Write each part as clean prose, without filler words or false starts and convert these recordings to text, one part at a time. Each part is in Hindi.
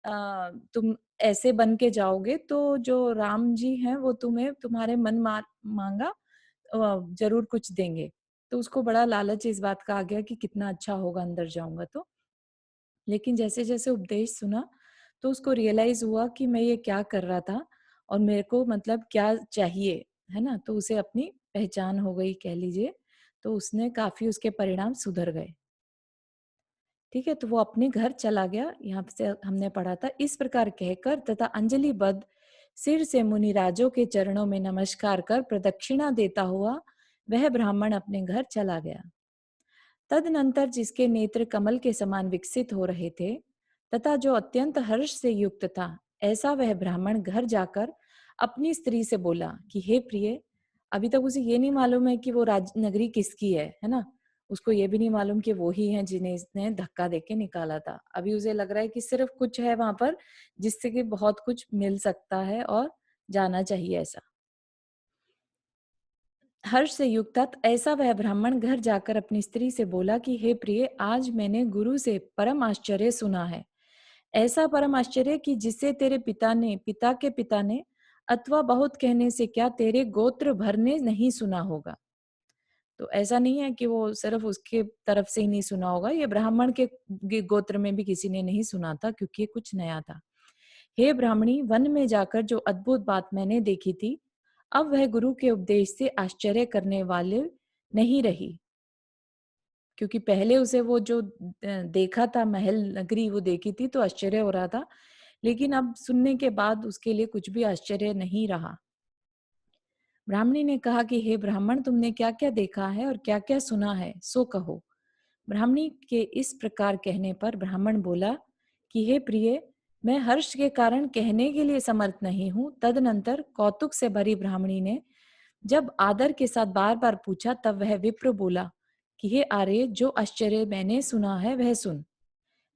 तुम ऐसे बन के जाओगे तो जो राम जी हैं वो तुम्हें तुम्हारे मन मांगा जरूर कुछ देंगे। तो उसको बड़ा लालच इस बात का आ गया कि कितना अच्छा होगा अंदर जाऊंगा तो। लेकिन जैसे जैसे उपदेश सुना तो उसको रियलाइज हुआ कि मैं ये क्या कर रहा था और मेरे को मतलब क्या चाहिए, है ना। तो उसे अपनी पहचान हो गई कह लीजिए। तो उसने काफी उसके परिणाम सुधर गए। ठीक है, तो वो अपने घर चला गया। यहाँ से हमने पढ़ा था, इस प्रकार कहकर तथा अंजलि बद्ध सिर से मुनिराजों के चरणों में नमस्कार कर प्रदक्षिणा देता हुआ वह ब्राह्मण अपने घर चला गया। तदनंतर जिसके नेत्र कमल के समान विकसित हो रहे थे तथा जो अत्यंत हर्ष से युक्त था, ऐसा वह ब्राह्मण घर जाकर अपनी स्त्री से बोला कि हे प्रिय, अभी तक उसे ये नहीं मालूम है कि वो राज नगरी किसकी है ना। उसको ये भी नहीं मालूम कि वो ही है जिन्हें इसने धक्का देके निकाला था। अभी उसे लग रहा है कि सिर्फ कुछ है वहां पर जिससे कि बहुत कुछ मिल सकता है और जाना चाहिए ऐसा। हर्ष से युक्त था, ऐसा वह ब्राह्मण घर जाकर अपनी स्त्री से बोला कि हे प्रिय, आज मैंने गुरु से परम आश्चर्य सुना है। ऐसा परम आश्चर्य कि जिसे तेरे पिता के पिता ने अथवा बहुत कहने से क्या तेरे गोत्र भर ने नहीं सुना होगा। तो ऐसा नहीं है कि वो सिर्फ उसके तरफ से ही नहीं सुना होगा, ये ब्राह्मण के गोत्र में भी किसी ने नहीं सुना था क्योंकि ये कुछ नया था। हे ब्राह्मणी, वन में जाकर जो अद्भुत बात मैंने देखी थी, अब वह गुरु के उपदेश से आश्चर्य करने वाले नहीं रही। क्योंकि पहले उसे वो जो देखा था महल नगरी वो देखी थी तो आश्चर्य हो रहा था, लेकिन अब सुनने के बाद उसके लिए कुछ भी आश्चर्य नहीं रहा। ब्राह्मणी ने कहा कि हे ब्राह्मण, तुमने क्या क्या देखा है और क्या क्या सुना है, सो कहो। ब्राह्मणी के इस प्रकार कहने पर ब्राह्मण बोला कि हे प्रिय, मैं हर्ष के कारण कहने के लिए समर्थ नहीं हूं। तदनंतर कौतुक से भरी ब्राह्मणी ने जब आदर के साथ बार बार पूछा, तब वह विप्र बोला कि हे आर्य, जो आश्चर्य मैंने सुना है वह सुन।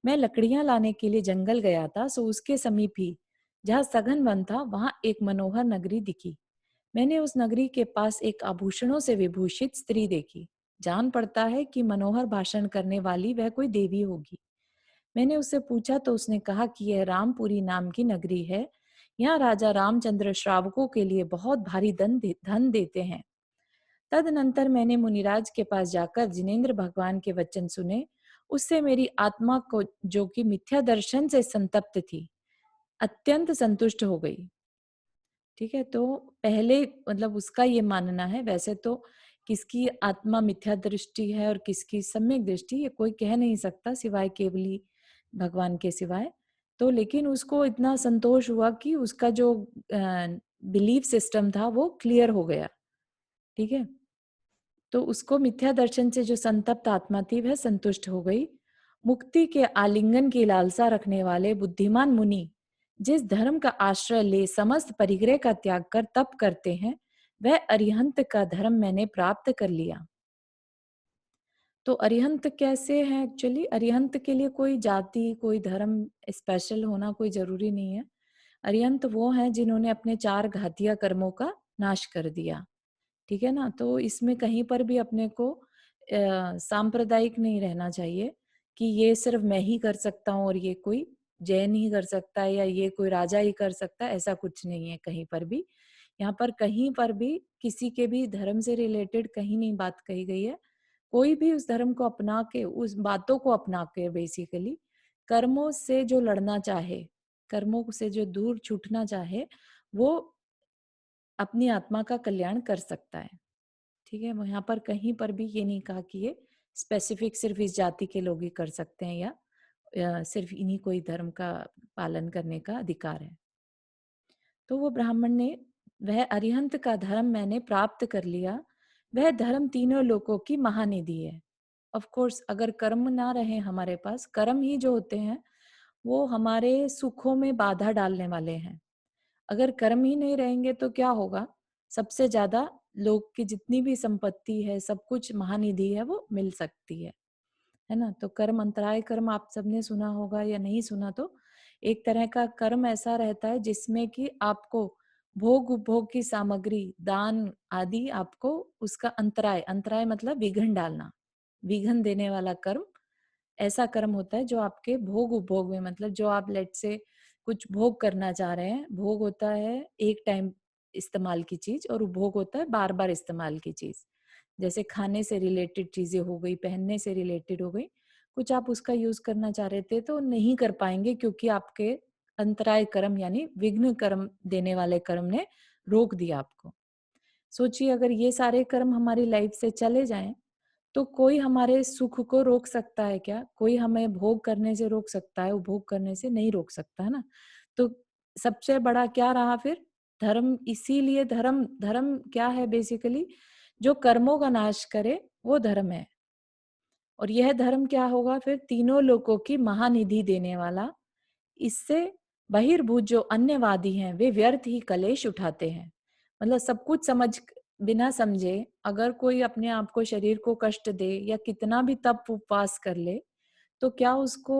मैं लकड़ियां लाने के लिए जंगल गया था, सो उसके समीप ही जहाँ सघन वन था वहां एक मनोहर नगरी दिखी। मैंने उस नगरी के पास एक आभूषणों से विभूषित स्त्री देखी। जान पड़ता है कि मनोहर भाषण करने वाली वह कोई देवी होगी। मैंने उससे पूछा तो उसने कहा कि यह रामपुरी नाम की नगरी है। यहाँ राजा रामचंद्र श्रावकों के लिए बहुत भारी धन देते हैं। तदनंतर मैंने मुनिराज के पास जाकर जिनेन्द्र भगवान के वचन सुने। उससे मेरी आत्मा को, जो कि मिथ्या दर्शन से संतप्त थी, अत्यंत संतुष्ट हो गई। ठीक है, तो पहले मतलब उसका ये मानना है। वैसे तो किसकी आत्मा मिथ्या दृष्टि है और किसकी सम्यक दृष्टि, ये कोई कह नहीं सकता सिवाय केवली भगवान के सिवाय। तो लेकिन उसको इतना संतोष हुआ कि उसका जो बिलीफ सिस्टम था वो क्लियर हो गया। ठीक है, तो उसको मिथ्या दर्शन से जो संतप्त आत्मा थी वह संतुष्ट हो गई। मुक्ति के आलिंगन की लालसा रखने वाले बुद्धिमान मुनि जिस धर्म का आश्रय ले समस्त परिग्रह का त्याग कर तप करते हैं, वह अरिहंत का धर्म मैंने प्राप्त कर लिया। तो अरिहंत कैसे है? एक्चुअली अरिहंत के लिए कोई जाति, कोई धर्म स्पेशल होना कोई जरूरी नहीं है। अरिहंत वो हैं जिन्होंने अपने 4 घातिया कर्मों का नाश कर दिया। ठीक है ना? तो इसमें कहीं पर भी अपने को सांप्रदायिक नहीं रहना चाहिए कि ये सिर्फ मैं ही कर सकता हूँ और ये कोई जैन ही कर सकता है या ये कोई राजा ही कर सकता है, ऐसा कुछ नहीं है कहीं पर भी। यहाँ पर कहीं पर भी किसी के भी धर्म से रिलेटेड कहीं नहीं बात कही गई है। कोई भी उस धर्म को अपना के, उस बातों को अपना के बेसिकली कर्मों से जो लड़ना चाहे, कर्मों से जो दूर छूटना चाहे, वो अपनी आत्मा का कल्याण कर सकता है। ठीक है, वो यहाँ पर कहीं पर भी ये नहीं कहा कि ये स्पेसिफिक सिर्फ इस जाति के लोग ही कर सकते हैं या सिर्फ इन्हीं को ही धर्म का पालन करने का अधिकार है। तो वो ब्राह्मण ने, वह अरिहंत का धर्म मैंने प्राप्त कर लिया। वह धर्म तीनों लोकों की महानिधि है। ऑफ कोर्स अगर कर्म ना रहे हमारे पास, कर्म ही जो होते हैं वो हमारे सुखों में बाधा डालने वाले हैं। अगर कर्म ही नहीं रहेंगे तो क्या होगा? सबसे ज्यादा लोग की जितनी भी संपत्ति है, सब कुछ महानिधि है, वो मिल सकती है ना। तो कर्म, अंतराय कर्म आप सबने सुना होगा या नहीं सुना तो एक तरह का कर्म ऐसा रहता है जिसमें कि आपको भोग उपभोग की सामग्री, दान आदि आपको उसका अंतराय, अंतराय मतलब विघन डालना, विघन देने वाला कर्म ऐसा कर्म होता है जो आपके भोग उपभोग में, मतलब जो आप लेट से कुछ भोग करना चाह रहे हैं। भोग होता है एक टाइम इस्तेमाल की चीज और उपभोग होता है बार बार इस्तेमाल की चीज। जैसे खाने से रिलेटेड चीजें हो गई, पहनने से रिलेटेड हो गई, कुछ आप उसका यूज करना चाह रहे थे तो नहीं कर पाएंगे क्योंकि आपके अंतराय कर्म यानी विघ्न कर्म देने वाले कर्म ने रोक दिया आपको। सोचिए अगर ये सारे कर्म हमारी लाइफ से चले जाएं तो कोई हमारे सुख को रोक सकता है क्या? कोई हमें भोग करने से रोक सकता है? उपभोग करने से नहीं रोक सकता है ना। तो सबसे बड़ा क्या रहा फिर? धर्म। इसीलिए धर्म, धर्म क्या है बेसिकली? जो कर्मों का नाश करे वो धर्म है। और यह धर्म क्या होगा फिर? तीनों लोकों की महानिधि देने वाला। इससे बहिर्भूत जो अन्यवादी हैं वे व्यर्थ ही कलेश उठाते हैं। मतलब सब कुछ समझ बिना समझे अगर कोई अपने आप को, शरीर को कष्ट दे या कितना भी तप उपवास कर ले तो क्या उसको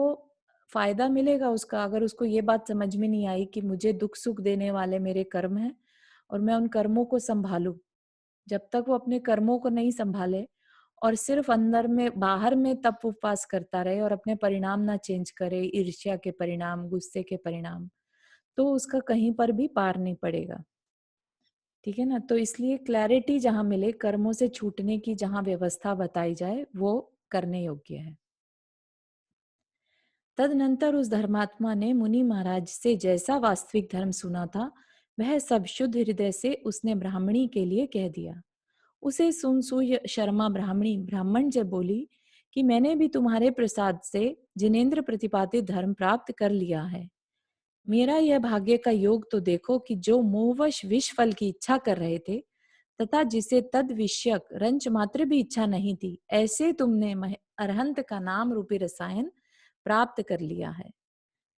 फायदा मिलेगा उसका? अगर उसको ये बात समझ में नहीं आई कि मुझे दुख सुख देने वाले मेरे कर्म हैं और मैं उन कर्मों को संभालूं। जब तक वो अपने कर्मों को नहीं संभाले और सिर्फ अंदर में, बाहर में तप उपवास करता रहे और अपने परिणाम ना चेंज करे, ईर्ष्या के परिणाम, गुस्से के परिणाम, तो उसका कहीं पर भी पार नहीं पड़ेगा। ठीक है ना। तो इसलिए क्लैरिटी जहां मिले, कर्मों से छूटने की जहां व्यवस्था बताई जाए वो करने योग्य है। तदनंतर उस धर्मात्मा ने मुनि महाराज से जैसा वास्तविक धर्म सुना था वह सब शुद्ध हृदय से उसने ब्राह्मणी के लिए कह दिया। उसे सुन सूय शर्मा ब्राह्मणी ब्राह्मण जब बोली कि मैंने भी तुम्हारे प्रसाद से जिनेन्द्र प्रतिपादित धर्म प्राप्त कर लिया है। मेरा यह भाग्य का योग तो देखो कि जो मोहवश विष फल की इच्छा कर रहे थे तथा जिसे तद विषयक रंच मात्र भी इच्छा नहीं थी, ऐसे तुमने अरहंत का नाम रूपी रसायन प्राप्त कर लिया है।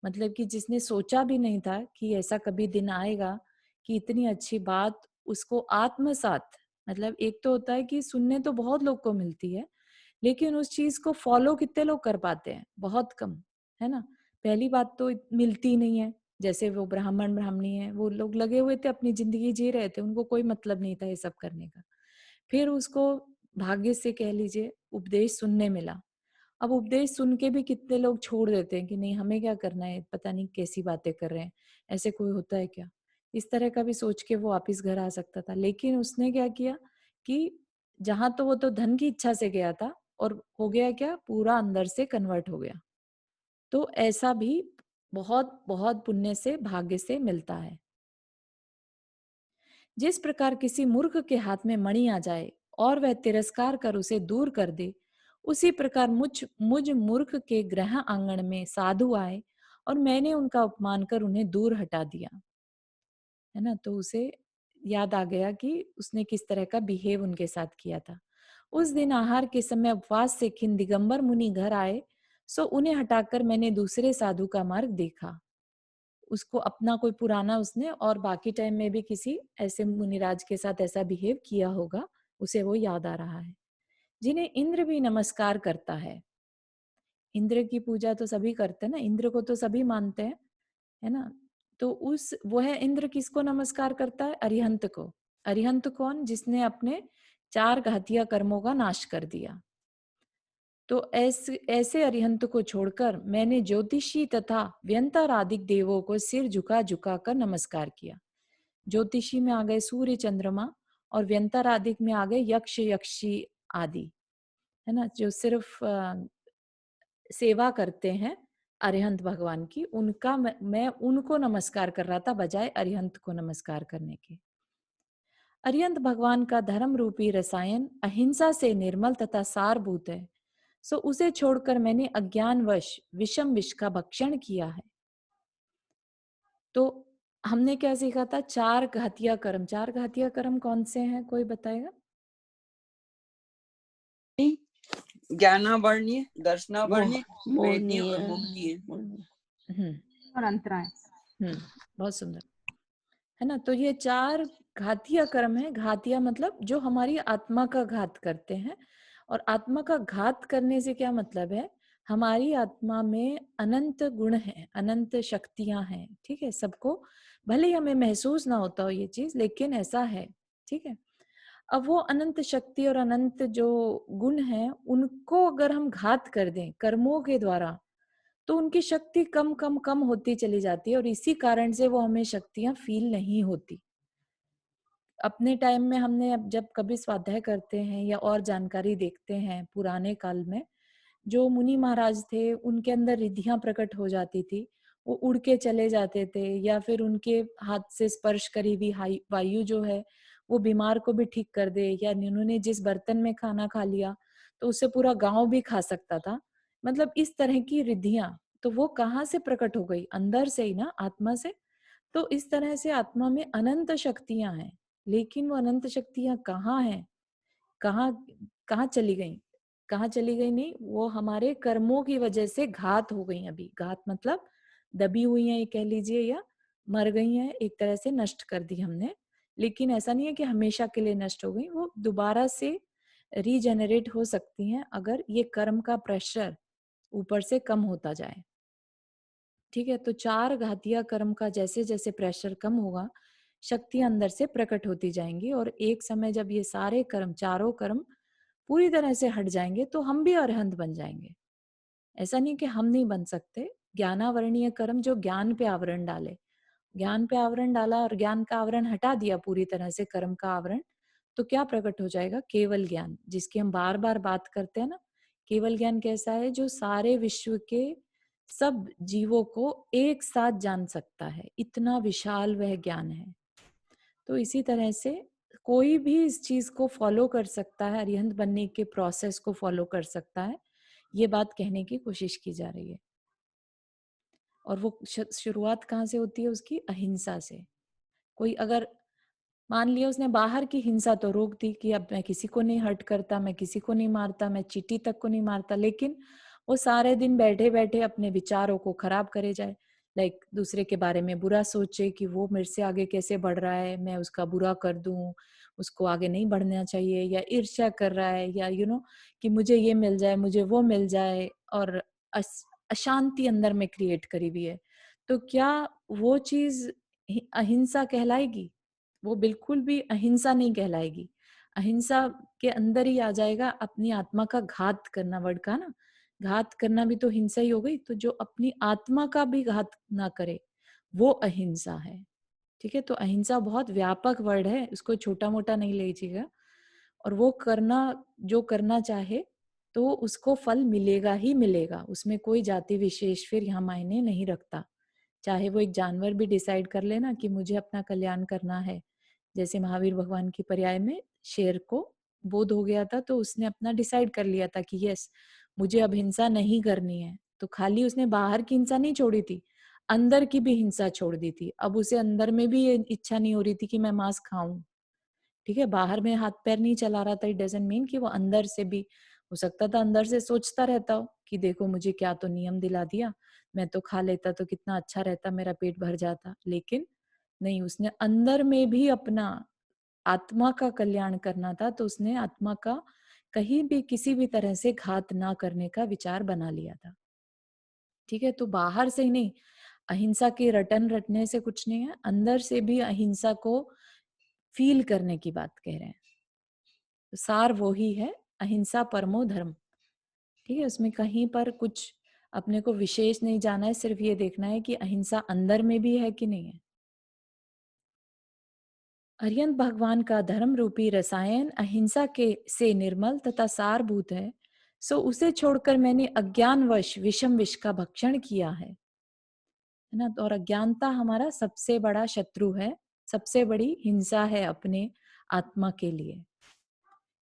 मतलब कि जिसने सोचा भी नहीं था कि ऐसा कभी दिन आएगा कि इतनी अच्छी बात उसको आत्मसात, मतलब एक तो होता है कि सुनने तो बहुत लोग को मिलती है लेकिन उस चीज को फॉलो कितने लोग कर पाते हैं? बहुत कम, है ना। पहली बात तो मिलती नहीं है। जैसे वो ब्राह्मण ब्राह्मणी है, वो लोग लगे हुए थे अपनी जिंदगी जी रहे थे, उनको कोई मतलब नहीं था ये सब करने का। फिर उसको भाग्य से कह लीजिए उपदेश सुनने मिला। अब उपदेश सुन के भी कितने लोग छोड़ देते हैं कि नहीं हमें क्या करना है, पता नहीं कैसी बातें कर रहे हैं, ऐसे कोई होता है क्या? इस तरह का भी सोच के वो वापिस घर आ सकता था। लेकिन उसने क्या किया कि जहां तो वो तो धन की इच्छा से गया था और हो गया क्या, पूरा अंदर से कन्वर्ट हो गया। तो ऐसा भी बहुत बहुत पुण्य से, भाग्य से मिलता है। जिस प्रकार किसी मूर्ख के हाथ में मणि आ जाए और वह तिरस्कार कर उसे दूर कर दे, उसी प्रकार मुझ मुझ मूर्ख के गृह आंगन में साधु आए और मैंने उनका अपमान कर उन्हें दूर हटा दिया। है ना। तो उसे याद आ गया कि उसने किस तरह का बिहेव उनके साथ किया था। उस दिन आहार के समय उपवास से खिन दिगंबर मुनि घर आए, सो उन्हें हटाकर मैंने दूसरे साधु का मार्ग देखा। उसको अपना कोई पुराना, उसने और बाकी टाइम में भी किसी ऐसे मुनिराज के साथ ऐसा बिहेव किया होगा, उसे वो याद आ रहा है। जिन्हें इंद्र भी नमस्कार करता है। इंद्र की पूजा तो सभी करते हैं ना, इंद्र को तो सभी मानते हैं, है ना। तो उस वह इंद्र किसको नमस्कार करता है? अरिहंत को। अरिहंत कौन? जिसने अपने 4 घातिया कर्मों का नाश कर दिया। तो ऐसे ऐसे अरिहंत को छोड़कर मैंने ज्योतिषी तथा व्यंतरादिक देवों को सिर झुका झुका कर नमस्कार किया। ज्योतिषी में आ गए सूर्य चंद्रमा और व्यंतरादिक में आ गए यक्ष यक्षी आदि, है ना, जो सिर्फ सेवा करते हैं अरिहंत भगवान की। उनका मैं उनको नमस्कार कर रहा था बजाय अरिहंत को नमस्कार करने के। अरिहंत भगवान का धर्म रूपी रसायन अहिंसा से निर्मल तथा सारभूत है, सो उसे छोड़कर मैंने अज्ञानवश विषम विष का भक्षण किया है। तो हमने क्या सीखा था? 4 घातिया कर्म। 4 घातिया कर्म कौन से हैं, कोई बताएगा? ज्ञानावर्ण्य, दर्शनावर्ण्य, वेदनीय मोहनीय और मोहनीय। और अंतराय। बहुत सुंदर, है ना। तो ये 4 घातिया कर्म है। घातिया मतलब जो हमारी आत्मा का घात करते हैं। और आत्मा का घात करने से क्या मतलब है? हमारी आत्मा में अनंत गुण हैं, अनंत शक्तियां हैं। ठीक है, सबको भले ही हमें महसूस ना होता हो ये चीज, लेकिन ऐसा है। ठीक है। अब वो अनंत शक्ति और अनंत जो गुण हैं उनको अगर हम घात कर दें कर्मों के द्वारा, तो उनकी शक्ति कम कम कम होती चली जाती है और इसी कारण से वो हमें शक्तियां फील नहीं होती। अपने टाइम में हमने अब जब कभी स्वाध्याय करते हैं या और जानकारी देखते हैं पुराने काल में, जो मुनि महाराज थे उनके अंदर रिद्धियां प्रकट हो जाती थी। वो उड़ के चले जाते थे या फिर उनके हाथ से स्पर्श करी हुई वायु जो है वो बीमार को भी ठीक कर दे, या उन्होंने जिस बर्तन में खाना खा लिया तो उससे पूरा गांव भी खा सकता था। मतलब इस तरह की रिद्धियां, तो वो कहाँ से प्रकट हो गई? अंदर से ही ना, आत्मा से। तो इस तरह से आत्मा में अनंत शक्तियां हैं, लेकिन वो अनंत शक्तियां कहाँ हैं? कहाँ कहाँ चली गई? कहाँ चली गई? नहीं, वो हमारे कर्मों की वजह से घात हो गई। अभी घात मतलब दबी हुई हैं, ये कह लीजिए, या मर गई हैं, एक तरह से नष्ट कर दी हमने। लेकिन ऐसा नहीं है कि हमेशा के लिए नष्ट हो गई, वो दोबारा से रीजेनरेट हो सकती हैं अगर ये कर्म का प्रेशर ऊपर से कम होता जाए। ठीक है, तो 4 घातिया कर्म का जैसे जैसे प्रेशर कम होगा, शक्तियां अंदर से प्रकट होती जाएंगी और एक समय जब ये सारे कर्म, चारों कर्म पूरी तरह से हट जाएंगे तो हम भी अरहंत बन जाएंगे। ऐसा नहीं कि हम नहीं बन सकते। ज्ञानावरणीय कर्म जो ज्ञान पे आवरण डाले, ज्ञान पे आवरण डाला और ज्ञान का आवरण हटा दिया पूरी तरह से, कर्म का आवरण, तो क्या प्रकट हो जाएगा? केवल ज्ञान, जिसकी हम बार बार बात करते हैं ना। केवल ज्ञान कैसा है? जो सारे विश्व के सब जीवों को एक साथ जान सकता है, इतना विशाल वह ज्ञान है। तो इसी तरह से कोई भी इस चीज को फॉलो कर सकता है, अरिहंत बनने के प्रोसेस को फॉलो कर सकता है, ये बात कहने की कोशिश की जा रही है। और वो शुरुआत कहाँ से होती है? उसकी अहिंसा से। कोई अगर मान लिया उसने बाहर की हिंसा तो रोक दी कि अब मैं किसी को नहीं हर्ट करता, मैं किसी को नहीं मारता, मैं चींटी तक को नहीं मारता, लेकिन वो सारे दिन बैठे बैठे अपने विचारों को खराब करे जाए। लाइक दूसरे के बारे में बुरा सोचे कि वो मेरे से आगे कैसे बढ़ रहा है, मैं उसका बुरा कर दूं, उसको आगे नहीं बढ़ना चाहिए, या ईर्ष्या कर रहा है, या कि मुझे ये मिल जाए, मुझे वो मिल जाए, और अशांति अंदर में क्रिएट करी हुई है। तो क्या वो चीज अहिंसा कहलाएगी? वो बिल्कुल भी अहिंसा नहीं कहलाएगी। अहिंसा के अंदर ही आ जाएगा अपनी आत्मा का घात करना। वर्ड का ना, घात करना भी तो हिंसा ही हो गई। तो जो अपनी आत्मा का भी घात ना करे, वो अहिंसा है। ठीक है, तो अहिंसा बहुत व्यापक वर्ड है, उसको छोटा मोटा नहीं लीजिएगा। और वो करना, जो करना चाहे तो उसको फल मिलेगा ही मिलेगा, उसमें कोई जाति विशेष फिर यहाँ मायने नहीं रखता। चाहे वो एक जानवर भी डिसाइड कर लेना कि मुझे अपना कल्याण करना है, जैसे महावीर भगवान की पर्याय में शेर को बोध हो गया था, तो उसने अपना डिसाइड कर लिया था कि यस, मुझे अब हिंसा नहीं करनी है। तो खाली उसने बाहर की हिंसा नहीं छोड़ी थी, अंदर की भी हिंसा छोड़ दी थी। अब उसे अंदर में भी ये इच्छा नहीं हो रही थी कि मैं मांस खाऊं। ठीक है, बाहर में हाथ पैर नहीं चला रहा था, इट डजंट मीन कि वो अंदर से भी हो सकता था, अंदर से सोचता रहता हो कि देखो मुझे क्या तो नियम दिला दिया, मैं तो खा लेता तो कितना अच्छा रहता, मेरा पेट भर जाता। लेकिन नहीं, उसने अंदर में भी अपना आत्मा का कल्याण करना था, तो उसने आत्मा का कहीं भी किसी भी तरह से घात ना करने का विचार बना लिया था। ठीक है, तो बाहर से ही नहीं, अहिंसा के रटन रटने से कुछ नहीं है, अंदर से भी अहिंसा को फील करने की बात कह रहे हैं। तो सार वो ही है, अहिंसा परमो धर्म। ठीक है, उसमें कहीं पर कुछ अपने को विशेष नहीं जाना है, सिर्फ ये देखना है कि अहिंसा अंदर में भी है कि नहीं है। अरिहंत भगवान का धर्म रूपी रसायन अहिंसा के से निर्मल तथा सारभूत है, सो उसे छोड़कर मैंने अज्ञानवश विषम विष का भक्षण किया है ना। और अज्ञानता हमारा सबसे बड़ा शत्रु है, सबसे बड़ी हिंसा है अपने आत्मा के लिए।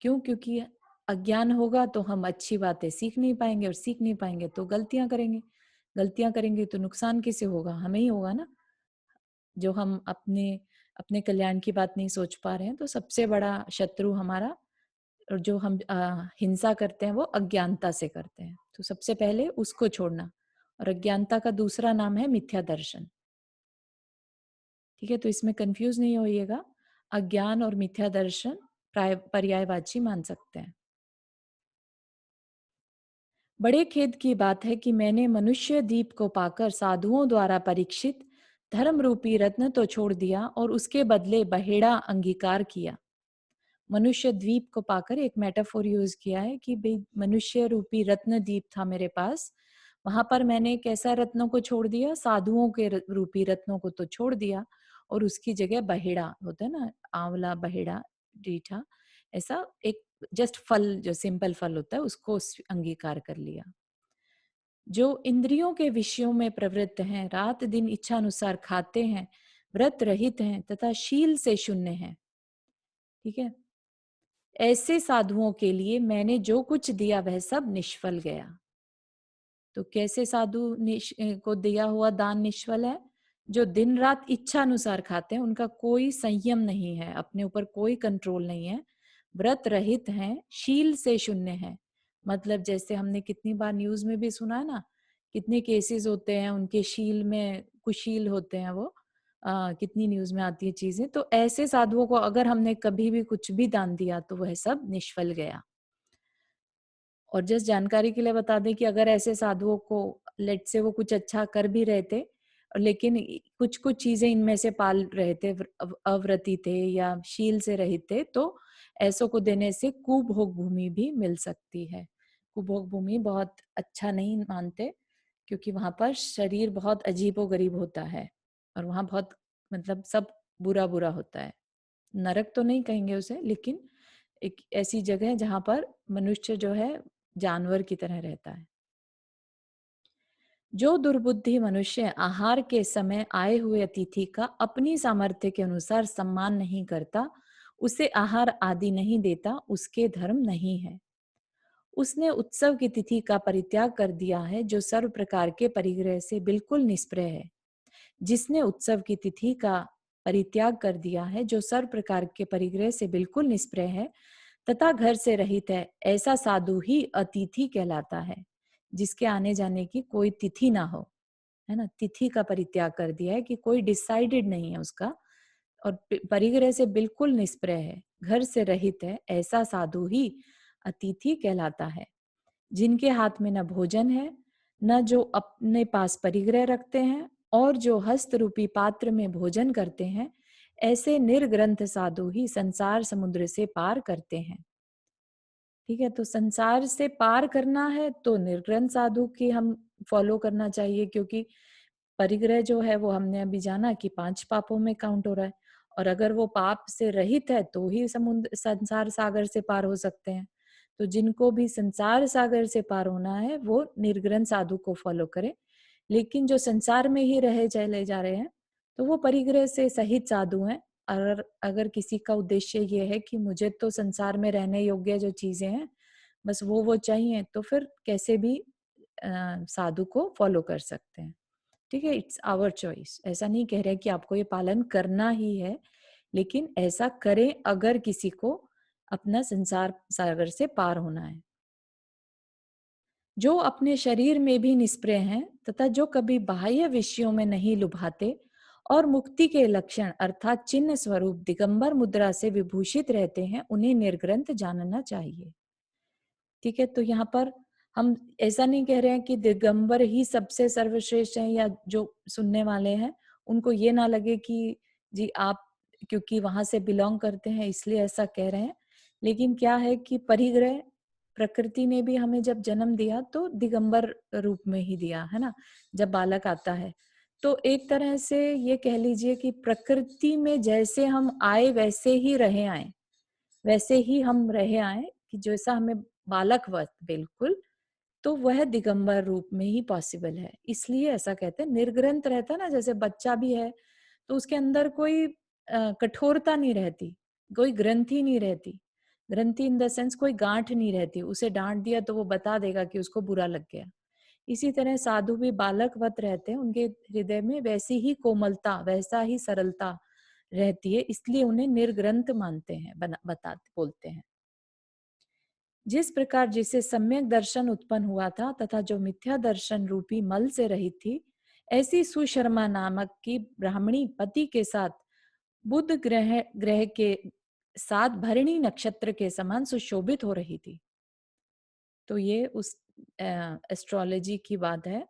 क्यों? क्योंकि अज्ञान होगा तो हम अच्छी बातें सीख नहीं पाएंगे, और सीख नहीं पाएंगे तो गलतियां करेंगे। गलतियां करेंगे तो नुकसान किसे होगा? हमें ही होगा ना। जो हम अपने अपने कल्याण की बात नहीं सोच पा रहे हैं, तो सबसे बड़ा शत्रु हमारा, और जो हम हिंसा करते हैं वो अज्ञानता से करते हैं। तो सबसे पहले उसको छोड़ना। और अज्ञानता का दूसरा नाम है मिथ्या दर्शन। ठीक है, तो इसमें कंफ्यूज नहीं होइएगा, अज्ञान और मिथ्या दर्शन पर्यायवाची मान सकते हैं। बड़े खेद की बात है कि मैंने मनुष्य दीप को पाकर साधुओं द्वारा परीक्षित धर्म रूपी रत्न तो छोड़ दिया और उसके बदले बहेड़ा अंगीकार किया। मनुष्य द्वीप को पाकर एक मेटाफोर यूज किया है कि भाई मनुष्य रूपी रत्न दीप था मेरे पास, वहां पर मैंने कैसा रत्नों को छोड़ दिया, साधुओं के रूपी रत्नों को तो छोड़ दिया, और उसकी जगह बहेड़ा होता है ना, आंवला, बहेड़ा, रीठा, ऐसा एक जस्ट फल, जो सिंपल फल होता है, उसको अंगीकार कर लिया। जो इंद्रियों के विषयों में प्रवृत्त हैं, रात दिन इच्छा अनुसार खाते हैं, व्रत रहित हैं तथा शील से शून्य हैं, ठीक है, ऐसे साधुओं के लिए मैंने जो कुछ दिया वह सब निष्फल गया। तो कैसे साधु को दिया हुआ दान निष्फल है? जो दिन रात इच्छा अनुसार खाते हैं, उनका कोई संयम नहीं है, अपने ऊपर कोई कंट्रोल नहीं है, व्रत रहित हैं, शील से शून्य है। मतलब जैसे हमने कितनी बार न्यूज में भी सुना है ना, कितने केसेस होते हैं उनके शील में, कुशील होते हैं वो, कितनी न्यूज में आती है चीजें। तो ऐसे साधुओं को अगर हमने कभी भी कुछ भी दान दिया तो वह सब निष्फल गया। और जस्ट जानकारी के लिए बता दें कि अगर ऐसे साधुओं को, लेट से वो कुछ अच्छा कर भी रहे थे, लेकिन कुछ कुछ चीजें इनमें से पाल रहे थे, अव्रती थे या शील से रहित थे, तो ऐसों को देने से कुभोग भूमि भी मिल सकती है। कुभोग भूमि बहुत अच्छा नहीं मानते, क्योंकि वहां पर शरीर बहुत अजीबो गरीब होता है, और वहां बहुत, मतलब सब बुरा बुरा होता है। नरक तो नहीं कहेंगे उसे, लेकिन एक ऐसी जगह है जहां पर मनुष्य जो है जानवर की तरह रहता है। जो दुर्बुद्धि मनुष्य आहार के समय आए हुए अतिथि का अपनी सामर्थ्य के अनुसार सम्मान नहीं करता, उसे आहार आदि नहीं देता, उसके धर्म नहीं है। उसने उत्सव की तिथि का परित्याग कर दिया है, जो सर्व प्रकार के परिग्रह से बिल्कुल निष्प्रह है। जिसने उत्सव की तिथि का परित्याग कर दिया है, जो सर्व प्रकार के परिग्रह से बिल्कुल निष्प्रह है तथा घर से रहित है, ऐसा साधु ही अतिथि कहलाता है, जिसके आने जाने की कोई तिथि ना हो, है ना। तिथि का परित्याग कर दिया है कि कोई डिसाइडेड नहीं है उसका, और परिग्रह से बिल्कुल निष्प्रह है, घर से रहित है, ऐसा साधु ही अतिथि कहलाता है। जिनके हाथ में न भोजन है, न जो अपने पास परिग्रह रखते हैं, और जो हस्त रूपी पात्र में भोजन करते हैं, ऐसे निर्ग्रंथ साधु ही संसार समुद्र से पार करते हैं। ठीक है, तो संसार से पार करना है तो निर्ग्रंथ साधु की हम फॉलो करना चाहिए, क्योंकि परिग्रह जो है वो हमने अभी जाना कि 5 पापों में काउंट हो रहा है, और अगर वो पाप से रहित है तो ही समुद्र, संसार सागर से पार हो सकते हैं। तो जिनको भी संसार सागर से पार होना है वो निर्ग्रंथ साधु को फॉलो करें। लेकिन जो संसार में ही रहे चले जा रहे हैं तो वो परिग्रह से सहित साधु हैं। अगर अगर किसी का उद्देश्य ये है कि मुझे तो संसार में रहने योग्य जो चीजें हैं बस वो चाहिए, तो फिर कैसे भी साधु को फॉलो कर सकते हैं। ठीक है, इट्स आवर चॉइस। ऐसा नहीं कह रहे कि आपको ये पालन करना ही है, लेकिन ऐसा करें अगर किसी को अपना संसार सागर से पार होना है। जो अपने शरीर में भी निष्प्रह हैं तथा जो कभी बाह्य विषयों में नहीं लुभाते और मुक्ति के लक्षण अर्थात चिन्ह स्वरूप दिगंबर मुद्रा से विभूषित रहते हैं, उन्हें निर्ग्रंथ जानना चाहिए। ठीक है, तो यहाँ पर हम ऐसा नहीं कह रहे हैं कि दिगंबर ही सबसे सर्वश्रेष्ठ है, या जो सुनने वाले हैं उनको ये ना लगे कि जी आप क्योंकि वहां से बिलोंग करते हैं इसलिए ऐसा कह रहे हैं। लेकिन क्या है कि परिग्रह, प्रकृति ने भी हमें जब जन्म दिया तो दिगंबर रूप में ही दिया है ना, जब बालक आता है। तो एक तरह से ये कह लीजिए कि प्रकृति में जैसे हम आए वैसे ही रहे आए, वैसे ही हम रहे आए, कि जैसा हमें बालकवत बिल्कुल, तो वह दिगंबर रूप में ही पॉसिबल है। इसलिए ऐसा कहते हैं, निर्ग्रंथ रहता है ना, जैसे बच्चा भी है तो उसके अंदर कोई कठोरता नहीं रहती, कोई ग्रंथि नहीं रहती। ग्रंथि इन द सेंस कोई गांठ नहीं रहती, उसे डांट दिया तो वो बता देगा कि उसको बुरा लग गया। इसी तरह साधु भी बालकवत रहते हैं, उनके हृदय में वैसी ही कोमलता, वैसा ही सरलता रहती है, इसलिए उन्हें निर्ग्रंथ मानते हैं, बताते बोलते हैं। जिस प्रकार जिसे सम्यक दर्शन उत्पन्न हुआ था तथा जो मिथ्या दर्शन रूपी मल से रही थी, ऐसी सुशर्मा नामक की ब्राह्मणी पति के साथ बुध ग्रह ग्रह के साथ भरणी नक्षत्र के समान सुशोभित हो रही थी। तो ये उस एस्ट्रोलॉजी की बात है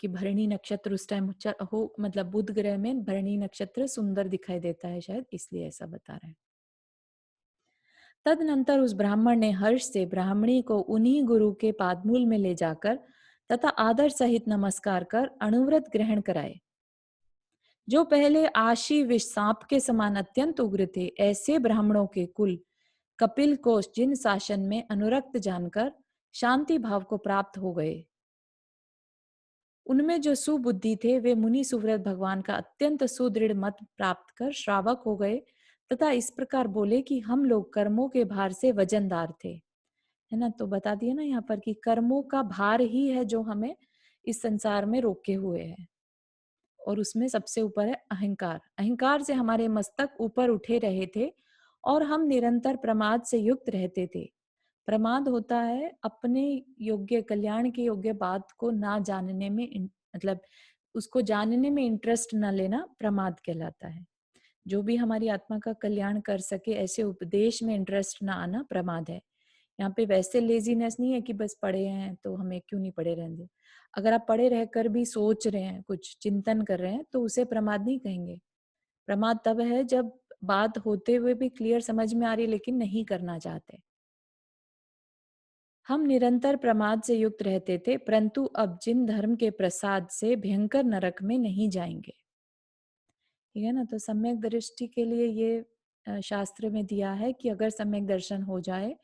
कि भरणी नक्षत्र उस टाइम हो, मतलब बुध ग्रह में भरणी नक्षत्र सुंदर दिखाई देता है, शायद इसलिए ऐसा बता रहे हैं। तदनंतर उस ब्राह्मण ने हर्ष से ब्राह्मणी को उन्हीं गुरु के पादमूल में ले जाकर तथा आदर सहित नमस्कार कर अणुव्रत ग्रहण कराए। जो पहले आशी विष सांप के समान अत्यंत उग्र थे, ऐसे ब्राह्मणों के कुल कपिल को जिन शासन में अनुरक्त जानकर शांति भाव को प्राप्त हो गए, उनमें जो सुबुद्धि थे वे मुनि सुव्रत भगवान का अत्यंत सुदृढ़ मत प्राप्त कर श्रावक हो गए तथा इस प्रकार बोले कि हम लोग कर्मों के भार से वजनदार थे। है ना, तो बता दिया ना यहाँ पर कि कर्मों का भार ही है जो हमें इस संसार में रोके हुए है, और उसमें सबसे ऊपर है अहंकार। अहंकार से हमारे मस्तक ऊपर उठे रहे थे और हम निरंतर प्रमाद से युक्त रहते थे। प्रमाद होता है अपने योग्य, कल्याण के योग्य बात को ना जानने में मतलब उसको जानने में इंटरेस्ट ना लेना प्रमाद कहलाता है। जो भी हमारी आत्मा का कल्याण कर सके ऐसे उपदेश में इंटरेस्ट ना आना प्रमाद है। यहाँ पे वैसे लेजीनेस नहीं है कि बस पढ़े हैं तो हमें क्यों नहीं पढ़े रहने दो। अगर आप पढ़े रहकर भी सोच रहे हैं, कुछ चिंतन कर रहे हैं, तो उसे प्रमाद नहीं कहेंगे। प्रमाद तब है जब बात होते हुए भी क्लियर समझ में आ रही है लेकिन नहीं करना चाहते। हम निरंतर प्रमाद से युक्त रहते थे, परंतु अब जिन धर्म के प्रसाद से भयंकर नरक में नहीं जाएंगे। ठीक है ना, तो सम्यक दृष्टि के लिए ये शास्त्र में दिया है कि अगर सम्यक दर्शन हो जाए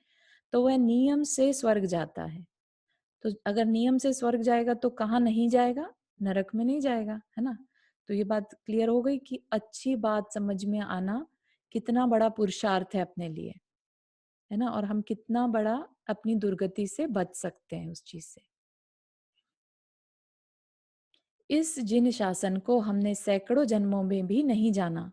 तो वह नियम से स्वर्ग जाता है। तो अगर नियम से स्वर्ग जाएगा तो कहाँ नहीं जाएगा? नरक में नहीं जाएगा, है ना। तो ये बात क्लियर हो गई कि अच्छी बात समझ में आना कितना बड़ा पुरुषार्थ है अपने लिए, है ना, और हम कितना बड़ा अपनी दुर्गति से बच सकते हैं उस चीज से। इस जिन शासन को हमने सैकड़ों जन्मों में भी नहीं जाना,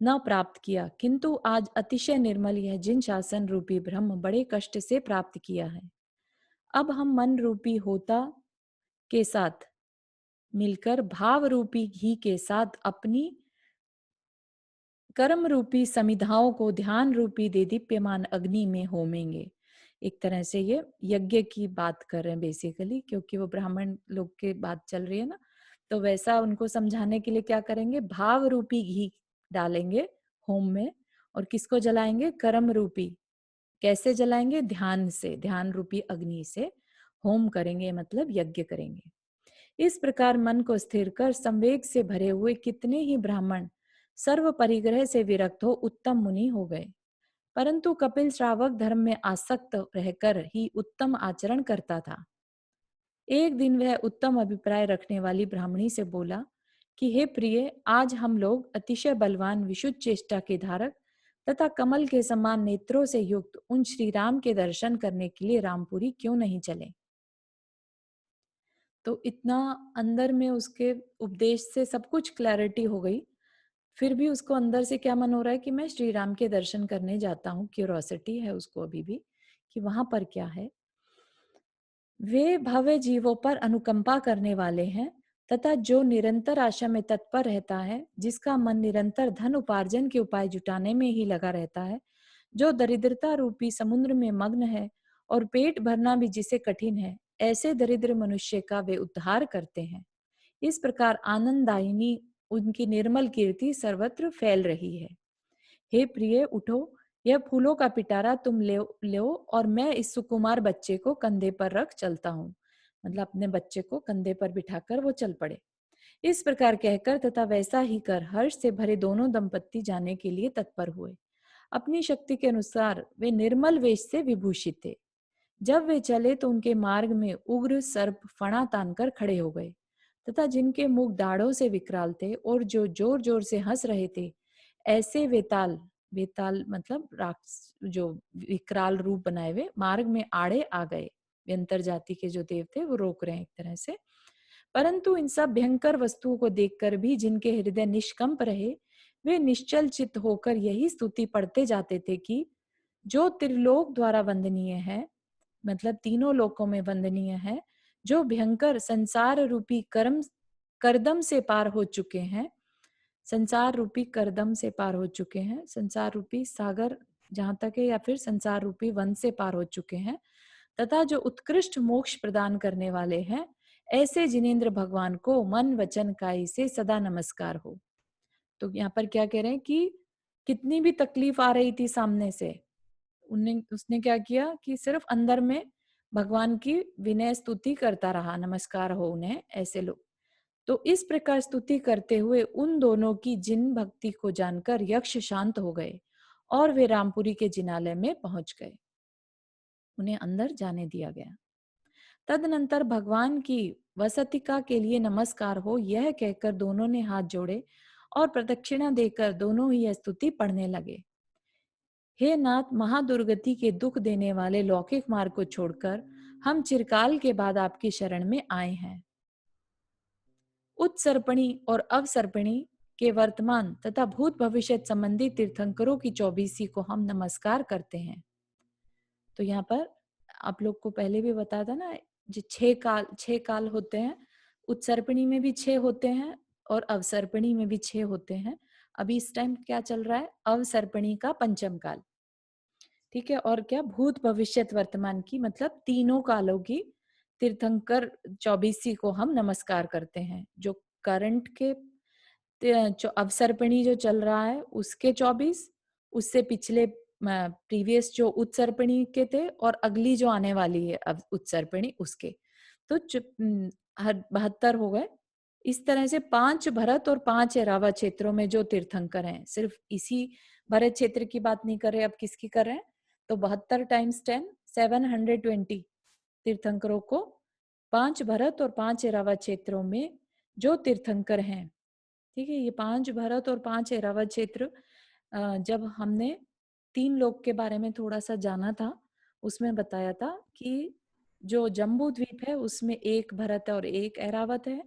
न प्राप्त किया, किंतु आज अतिशय निर्मल यह जिन शासन रूपी ब्रह्म बड़े कष्ट से प्राप्त किया है। अब हम मन रूपी होता के साथ मिलकर भाव रूपी घी के साथ अपनी कर्म रूपी समिधाओं को ध्यान रूपी देदीप्यमान अग्नि में होमेंगे। एक तरह से ये यज्ञ की बात कर रहे हैं बेसिकली, क्योंकि वो ब्राह्मण लोग की बात चल रही है ना, तो वैसा उनको समझाने के लिए क्या करेंगे, भाव रूपी घी डालेंगे होम में, और किसको जलाएंगे, कर्म रूपी। कैसे जलाएंगे, ध्यान से, ध्यान रूपी अग्नि से होम करेंगे, मतलब यज्ञ करेंगे। इस प्रकार मन को स्थिर कर संवेग से भरे हुए कितने ही ब्राह्मण सर्व परिग्रह से विरक्त हो उत्तम मुनि हो गए, परंतु कपिल श्रावक धर्म में आसक्त रहकर ही उत्तम आचरण करता था। एक दिन वह उत्तम अभिप्राय रखने वाली ब्राह्मणी से बोला कि हे प्रिय, आज हम लोग अतिशय बलवान विशुद्ध चेष्टा के धारक तथा कमल के समान नेत्रों से युक्त उन श्री राम के दर्शन करने के लिए रामपुरी क्यों नहीं चले। तो इतना अंदर में उसके उपदेश से सब कुछ क्लैरिटी हो गई, फिर भी उसको अंदर से क्या मन हो रहा है कि मैं श्री राम के दर्शन करने जाता हूँ। क्यूरोसिटी है उसको अभी भी कि वहां पर क्या है। वे भव्य जीवों पर अनुकंपा करने वाले हैं तथा जो निरंतर आशा में तत्पर रहता है, जिसका मन निरंतर धन उपार्जन के उपाय जुटाने में ही लगा रहता है, जो दरिद्रता रूपी समुद्र में मग्न है और पेट भरना भी जिसे कठिन है, ऐसे दरिद्र मनुष्य का वे उद्धार करते हैं। इस प्रकार आनंददायिनी उनकी निर्मल कीर्ति सर्वत्र फैल रही है। हे प्रिय, उठो, यह फूलों का पिटारा तुम ले लो और मैं इस सुकुमार बच्चे को कंधे पर रख चलता हूँ। मतलब अपने बच्चे को कंधे पर बिठाकर वो चल पड़े। इस प्रकार कहकर तथा वैसा ही कर हर्ष से भरे दोनों दंपत्ति जाने के लिए तत्पर हुए। अपनी शक्ति के अनुसार वे निर्मल वेश से विभूषित थे। जब वे चले तो उनके मार्ग में उग्र सर्प फणा तानकर खड़े हो गए तथा जिनके मुख दाढ़ों से विकराल थे और जो जोर जोर से हंस रहे थे, ऐसे वेताल, वेताल मतलब राक्षस, जो विकराल रूप बनाए हुए मार्ग में आड़े आ गए। व्यंतर जाति के जो देव थे वो रोक रहे हैं एक तरह से। परंतु इन सब भयंकर वस्तुओं को देखकर भी जिनके हृदय निष्कंप रहे, वे निश्चल चित्त होकर यही स्तुति पढ़ते जाते थे कि जो त्रिलोक द्वारा वंदनीय है, मतलब तीनों लोकों में वंदनीय है, जो भयंकर संसार रूपी कर्म करदम से पार हो चुके हैं, संसार रूपी करदम से पार हो चुके हैं, संसार रूपी सागर जहां तक है, या फिर संसार रूपी वन से पार हो चुके हैं, तथा जो उत्कृष्ट मोक्ष प्रदान करने वाले हैं, ऐसे जिनेन्द्र भगवान को मन वचन काई से सदा नमस्कार हो। तो यहाँ पर क्या कह रहे हैं कि कितनी भी तकलीफ आ रही थी सामने से, उसने क्या किया कि सिर्फ अंदर में भगवान की विनय स्तुति करता रहा, नमस्कार हो उन्हें ऐसे लोग। तो इस प्रकार स्तुति करते हुए उन दोनों की जिन भक्ति को जानकर यक्ष शांत हो गए और वे रामपुरी के जिनालय में पहुंच गए। उन्हें अंदर जाने दिया गया। तदनंतर भगवान की वसतिका के लिए नमस्कार हो यह कहकर दोनों ने हाथ जोड़े और प्रदक्षिणा देकर दोनों ही यह स्तुति पढ़ने लगे। हे नाथ, महादुर्गति के दुख देने वाले लौकिक मार्ग को छोड़कर हम चिरकाल के बाद आपकी शरण में आए हैं। उत्सर्पणी और अवसर्पणी के वर्तमान तथा भूत भविष्य संबंधी तीर्थंकरों की 24वीं को हम नमस्कार करते हैं। तो यहाँ पर आप लोग को पहले भी बताया था ना, जो 6 काल होते हैं, उत्सर्पणी में भी 6 होते हैं और अवसर्पणी में भी 6 होते हैं। अभी इस टाइम क्या चल रहा है? अवसर्पणी का पंचम काल, ठीक है। और क्या? भूत भविष्यत वर्तमान की, मतलब तीनों कालों की तीर्थंकर 24वीं को हम नमस्कार करते हैं। जो करंट के अवसर्पणी जो चल रहा है उसके 24, उससे पिछले प्रीवियस जो उत्सर्पणी के थे, और अगली जो आने वाली है अब उत्सर्पणी उसके, तो 72 हो गए। इस तरह से 5 भरत और 5 एरावा क्षेत्रों में जो तीर्थंकर हैं, सिर्फ इसी भरत क्षेत्र की बात नहीं कर रहे, अब किसकी कर रहे हैं? तो 72 × 10 720 तीर्थंकरों को 5 भरत और 5 एरावा क्षेत्रों में जो तीर्थंकर हैं, ठीक है। ये 5 भरत और 5 एरावत क्षेत्र, जब हमने 3 लोक के बारे में थोड़ा सा जाना था, उसमें बताया था कि जो जम्बू द्वीप है उसमें 1 भरत और 1 एरावत है।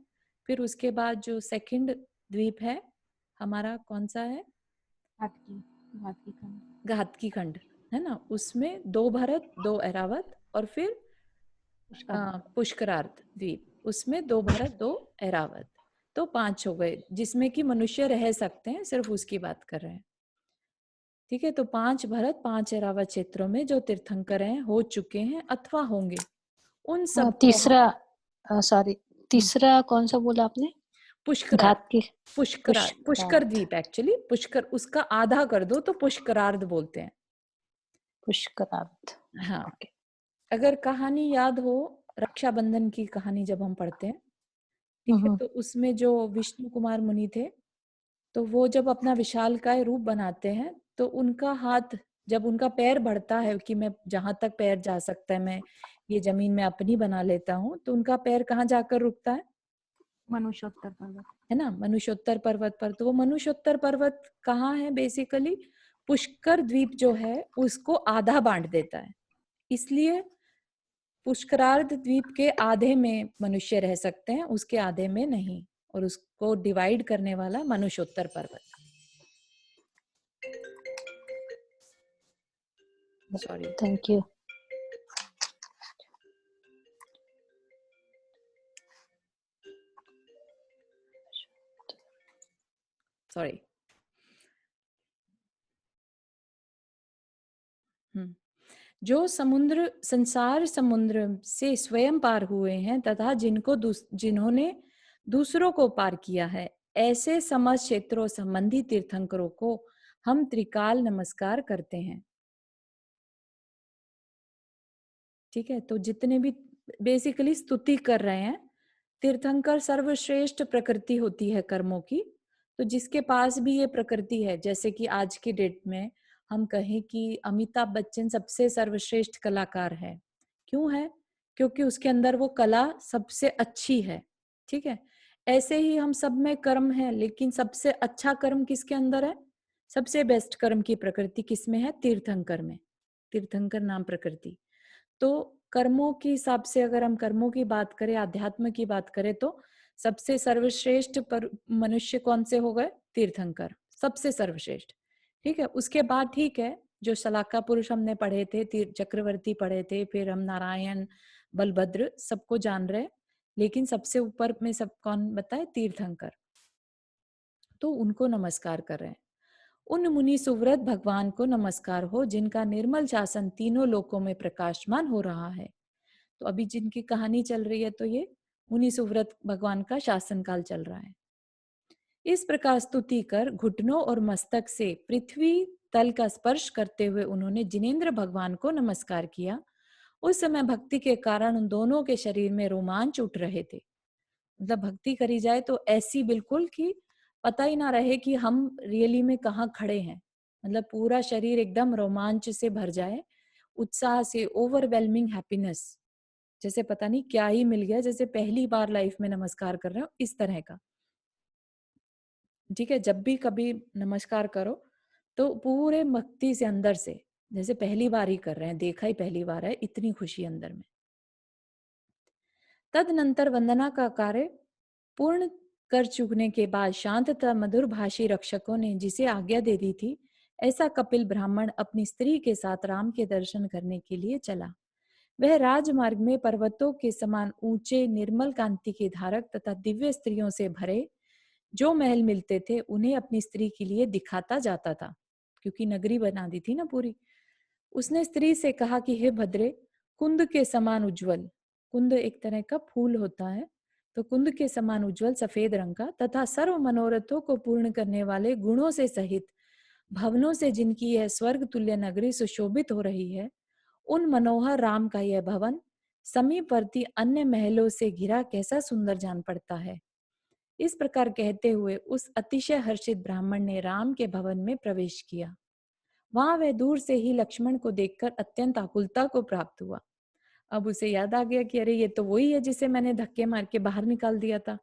फिर उसके बाद जो सेकंड द्वीप है हमारा, कौन सा है? घातकी खंड, घातकी खंड, है ना, उसमें 2 भरत 2 एरावत। और फिर पुष्करार्ध द्वीप, उसमें 2 भरत 2 एरावत, तो 5 हो गए, जिसमें कि मनुष्य रह सकते हैं, सिर्फ उसकी बात कर रहे हैं, ठीक है। तो 5 भरत 5 एरावत क्षेत्रों में जो तीर्थंकर हैं, हो चुके हैं अथवा होंगे, उन सब तीसरा कौन सा बोला आपने? पुष्करार्ध, पुष्करार्ध। पुष्कर द्वीप, एक्चुअली पुष्कर, उसका आधा कर दो तो पुष्करार्ध बोलते हैं, पुष्करार्ध। हाँ। अगर कहानी याद हो, रक्षाबंधन की कहानी जब हम पढ़ते हैं, ठीक है, तो उसमें जो विष्णु कुमार मुनि थे, तो वो जब अपना विशालकाय रूप बनाते हैं, तो उनका हाथ, जब उनका पैर बढ़ता है कि मैं जहां तक पैर जा सकता है मैं ये जमीन में अपनी बना लेता हूँ, तो उनका पैर कहाँ जाकर रुकता है? मनुष्योत्तर पर्वत, है ना, मनुष्योत्तर पर्वत पर। तो वो मनुष्योत्तर पर्वत कहाँ है? बेसिकली पुष्कर द्वीप जो है उसको आधा बांट देता है, इसलिए पुष्करार्ध द्वीप के आधे में मनुष्य रह सकते हैं, उसके आधे में नहीं, और उसको डिवाइड करने वाला मनुष्योत्तर पर्वत। Sorry, thank you. सॉरी। जो संसार समुद्र से स्वयं पार हुए हैं तथा जिन्होंने दूसरों को पार किया है, ऐसे समस्त क्षेत्रों संबंधी तीर्थंकरों को हम त्रिकाल नमस्कार करते हैं, ठीक है। तो जितने भी बेसिकली स्तुति कर रहे हैं, तीर्थंकर सर्वश्रेष्ठ प्रकृति होती है कर्मों की, तो जिसके पास भी ये प्रकृति है, जैसे कि आज की डेट में हम कहें कि अमिताभ बच्चन सबसे सर्वश्रेष्ठ कलाकार है, क्यों है? क्योंकि उसके अंदर वो कला सबसे अच्छी है, ठीक है। ऐसे ही हम सब में कर्म है, लेकिन सबसे अच्छा कर्म किसके अंदर है? सबसे बेस्ट कर्म की प्रकृति किसमें है? तीर्थंकर में, तीर्थंकर नाम प्रकृति। तो कर्मों के हिसाब से अगर हम कर्मों की बात करें, अध्यात्म की बात करें, तो सबसे सर्वश्रेष्ठ पर मनुष्य कौन से हो गए? तीर्थंकर, सबसे सर्वश्रेष्ठ, ठीक है। उसके बाद ठीक है, जो शलाका पुरुष हमने पढ़े थे, तीर चक्रवर्ती पढ़े थे, फिर हम नारायण, बलभद्र, सबको जान रहे, लेकिन सबसे ऊपर में सब कौन बताए? तीर्थंकर। तो उनको नमस्कार कर रहे हैं। उन मुनि सुव्रत भगवान को नमस्कार हो जिनका निर्मल शासन तीनों लोकों में प्रकाशमान हो रहा है। तो अभी जिनकी कहानी चल रही है, तो ये मुनि सुव्रत भगवान का शासन काल चल रहा है। इस प्रकार स्तुति कर घुटनों और मस्तक से पृथ्वी तल का स्पर्श करते हुए उन्होंने जिनेंद्र भगवान को नमस्कार किया उस समय भक्ति के कारण उन दोनों के शरीर में रोमांच उठ रहे थे। मतलब भक्ति करी जाए तो ऐसी बिल्कुल कि पता ही ना रहे कि हम रियली में कहाँ खड़े हैं। मतलब पूरा शरीर एकदम रोमांच से भर जाए, उत्साह से, ओवरवेलमिंग हैप्पीनेस, जैसे पता नहीं क्या ही मिल गया, जैसे पहली बार लाइफ में नमस्कार कर रहे हो इस तरह का। ठीक है, जब भी कभी नमस्कार करो तो पूरे भक्ति से अंदर से, जैसे पहली बार ही कर रहे हैं, देखा ही पहली बार है, इतनी खुशी अंदर में। तदनंतर वंदना का कार्य पूर्ण कर चुकने के बाद शांत तथा मधुर भाषी रक्षकों ने जिसे आज्ञा दे दी थी, ऐसा कपिल ब्राह्मण अपनी स्त्री के साथ राम के दर्शन करने के लिए चला। वह राजमार्ग में पर्वतों के समान ऊंचे निर्मल कांति के धारक तथा दिव्य स्त्रियों से भरे जो महल मिलते थे उन्हें अपनी स्त्री के लिए दिखाता जाता था, क्योंकि नगरी बना दी थी ना पूरी। उसने स्त्री से कहा कि हे भद्रे, कुंद के समान उज्जवल, कुंद एक तरह का फूल होता है, तो कुंद के समान उज्जवल सफेद रंग का तथा सर्व मनोरथों को पूर्ण करने वाले गुणों से सहित भवनों से जिनकी यह स्वर्ग तुल्य नगरी सुशोभित हो रही है, उन मनोहर राम का यह भवन समीपवर्ती अन्य महलों से घिरा कैसा सुंदर जान पड़ता है। इस प्रकार कहते हुए उस अतिशय हर्षित ब्राह्मण ने राम के भवन में प्रवेश किया। वहां वह दूर से ही लक्ष्मण को देखकर अत्यंत आकुलता को प्राप्त हुआ। अब उसे याद आ गया कि अरे ये तो वही है जिसे मैंने धक्के मार के बाहर निकाल दिया था।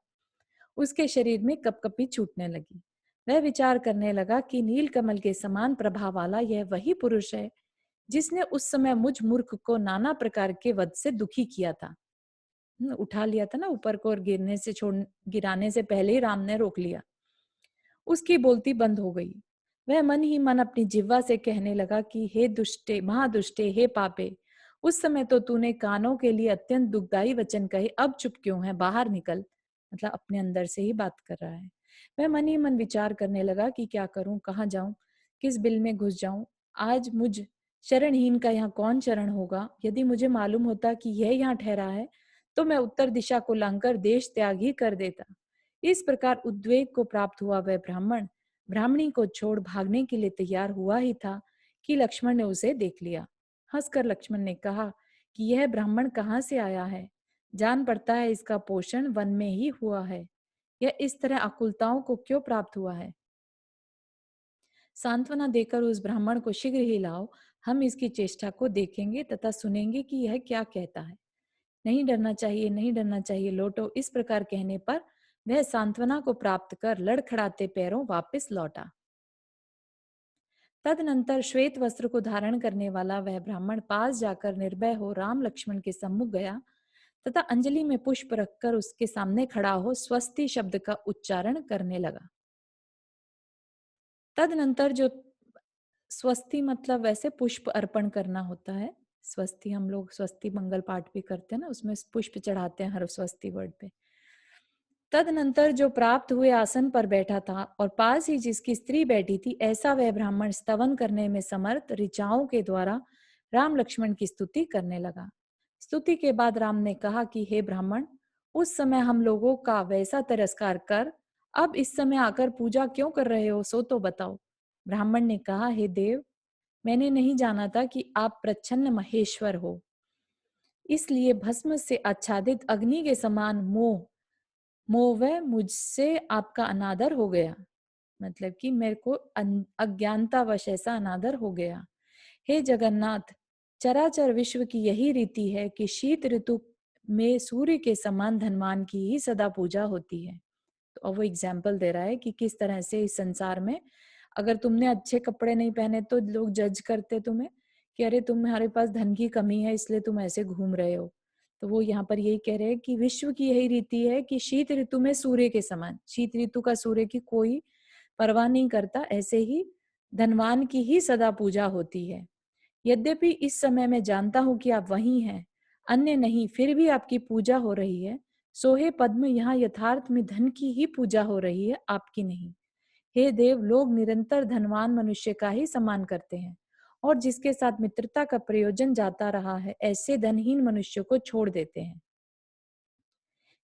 उसके शरीर में कपकपी छूटने लगी। वह विचार करने लगा कि नीलकमल के समान प्रभा वाला यह वही पुरुष है जिसने उस समय मुझ मूर्ख को नाना प्रकार के वध से दुखी किया था। उठा लिया था ना ऊपर को, और गिराने से पहले ही राम ने रोक लिया। उसकी बोलती बंद हो गई। वह मन ही मन अपनी जिह्वा से कहने लगा कि हे दुष्टे, महादुष्टे, हे पापे, उस समय तो तूने कानों के लिए अत्यंत दुखदाई वचन कहे, अब चुप क्यों है, बाहर निकल। मतलब अपने अंदर से ही बात कर रहा है। वह मन ही मन विचार करने लगा कि क्या करूं, कहाँ जाऊं, किस बिल में घुस जाऊं। आज मुझ शरणहीन का यहाँ कौन शरण होगा। यदि मुझे मालूम होता कि यह यहाँ ठहरा है तो मैं उत्तर दिशा को लांघकर देश त्याग ही कर देता। इस प्रकार उद्वेग को प्राप्त हुआ वह ब्राह्मण ब्राह्मणी को छोड़ भागने के लिए तैयार हुआ ही था कि लक्ष्मण ने उसे देख लिया। हंसकर लक्ष्मण ने कहा कि यह ब्राह्मण कहाँ से आया है। जान पड़ता है इसका पोषण वन में ही हुआ है। यह इस तरह आकुलताओं को क्यों प्राप्त हुआ है। सांत्वना देकर उस ब्राह्मण को शीघ्र ही लाओ। हम इसकी चेष्टा को देखेंगे तथा सुनेंगे कि यह क्या कहता है। नहीं डरना चाहिए, नहीं डरना चाहिए, लौटो। इस प्रकार कहने पर वह सांत्वना को प्राप्त कर लड़खड़ाते पैरों वापस लौटा। तदनंतर श्वेत वस्त्र को धारण करने वाला वह ब्राह्मण पास जाकर निर्भय हो राम लक्ष्मण के सम्मुख गया तथा अंजलि में पुष्प रखकर उसके सामने खड़ा हो स्वस्ति शब्द का उच्चारण करने लगा। तदनंतर जो स्वस्ति मतलब वैसे पुष्प अर्पण करना होता है। स्वस्ति हम लोग स्वस्ति मंगल पाठ भी करते हैं ना, उसमें पुष्प चढ़ाते हैं हर स्वस्ति वर्ड पे। तदनंतर जो प्राप्त हुए आसन पर बैठा था और पास ही जिसकी स्त्री बैठी थी, ऐसा वह ब्राह्मण स्तवन करने में समर्थ ऋचाओं के द्वारा राम लक्ष्मण की स्तुति करने लगा। स्तुति के बाद राम ने कहा कि हे ब्राह्मण, उस समय हम लोगों का वैसा तिरस्कार कर अब इस समय आकर पूजा क्यों कर रहे हो, सो तो बताओ। ब्राह्मण ने कहा, हे देव, मैंने नहीं जाना था कि आप प्रच्छन्न महेश्वर हो, इसलिए भस्म से आच्छादित अग्नि के समान मोह मुझसे आपका अनादर हो गया। मतलब कि मेरे को अज्ञानतावश ऐसा अनादर हो गया। हे जगन्नाथ, चराचर विश्व की यही रीति है कि शीत ऋतु में सूर्य के समान धनवान की ही सदा पूजा होती है। तो अब वो एग्जाम्पल दे रहा है कि किस तरह से इस संसार में अगर तुमने अच्छे कपड़े नहीं पहने तो लोग जज करते तुम्हें कि अरे तुम्हारे पास धन की कमी है इसलिए तुम ऐसे घूम रहे हो। तो वो यहाँ पर यही कह रहे हैं कि विश्व की यही रीति है कि शीत ऋतु में सूर्य के समान, शीत ऋतु का सूर्य की कोई परवाह नहीं करता, ऐसे ही धनवान की ही सदा पूजा होती है। यद्यपि इस समय मैं जानता हूं कि आप वही हैं, अन्य नहीं, फिर भी आपकी पूजा हो रही है। सोहे पद्म, यहाँ यथार्थ में धन की ही पूजा हो रही है, आपकी नहीं। हे देव, लोग निरंतर धनवान मनुष्य का ही सम्मान करते हैं और जिसके साथ मित्रता का प्रयोजन जाता रहा है ऐसे धनहीन मनुष्य को छोड़ देते हैं।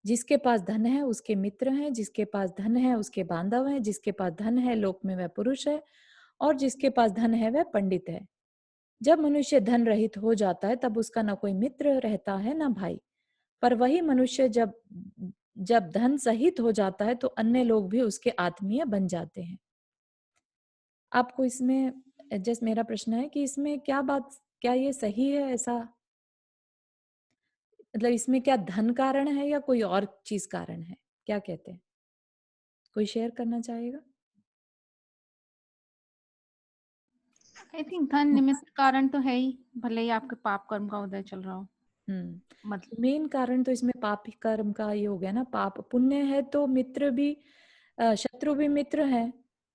जिसके पास धन है उसके मित्र हैं, जिसके पास धन है उसके बांधव हैं, जिसके पास धन है लोक में वह पुरुष है और जिसके पास धन है वह पंडित है। जब मनुष्य धन रहित हो जाता है तब उसका न कोई मित्र रहता है न भाई। पर वही मनुष्य जब जब धन सहित हो जाता है तो अन्य लोग भी उसके आत्मीय बन जाते हैं। आपको इसमें जस्ट मेरा प्रश्न है कि इसमें क्या ये सही है ऐसा? मतलब इसमें क्या धन कारण है या कोई और चीज कारण है? क्या कहते हैं? कोई शेयर करना चाहेगा? आई थिंक धन निमित्त कारण तो है ही, भले ही आपके पाप कर्म का उदय चल रहा हो। मतलब मेन कारण तो इसमें पाप कर्म का ये हो गया ना। पाप पुण्य है तो मित्र भी शत्रु भी मित्र है,